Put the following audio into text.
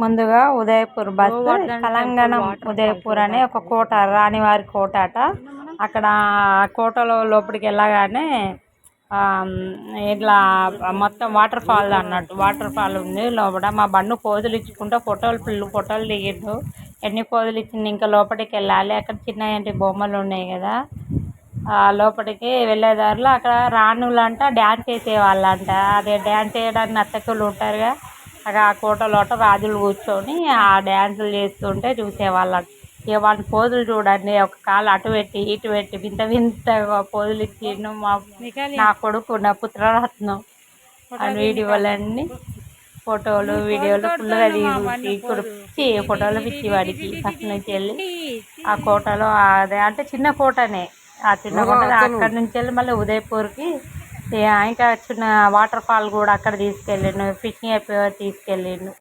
ముందుగా ఉదయపూర్ బస్ తెలంగాణ ఉదయపూర్ అనే ఒక కోట, రాణివారి కోట అట. అక్కడ కోటలో లోపలికి వెళ్ళగానే ఇట్లా మొత్తం వాటర్ ఫాల్ అన్నట్టు, వాటర్ ఫాల్ ఉంది లోపల. మా బండు పోజులు ఇచ్చుకుంటూ ఫోటోలు దిగిండు. ఎన్ని పోజులు ఇచ్చింది, ఇంకా లోపలికి వెళ్ళాలి. అక్కడ చిన్న బొమ్మలు ఉన్నాయి కదా, లోపలికి వెళ్ళేదారిలో అక్కడ రాణులంట డ్యాన్స్ చేసేవాళ్ళంట. అదే డ్యాన్స్ చేయడానికి నర్తకులు ఉంటారుగా, అక్కడ ఆ కోటలోట రాజులు కూర్చొని ఆ డ్యాన్సులు చేస్తుంటే చూసేవాళ్ళంట. ఇక వాళ్ళ పోజులు చూడండి, ఒక కాలు అటు పెట్టి ఇటు పెట్టి వింత వింతగా పోజులు ఇచ్చిండు నా కొడుకు, నా పుత్రరత్నం. ఆ వీడియోలన్నీ ఫోటోలు వీడియోలు ఫుల్గా ఇప్పుడు పిచ్చి ఫోటోలు పిచ్చి వాడికి ఫస్ట్ నుంచి వెళ్ళి. ఆ కోటలో అదే అంటే చిన్న కోటనే, ఆ చిన్న కోట అక్కడి నుంచి వెళ్ళి మళ్ళీ ఉదయపూర్కి ఇంకా చిన్న వాటర్ ఫాల్ కూడా అక్కడ తీసుకెళ్ళిండు, ఫిషింగ్ తీసుకెళ్ళిండు.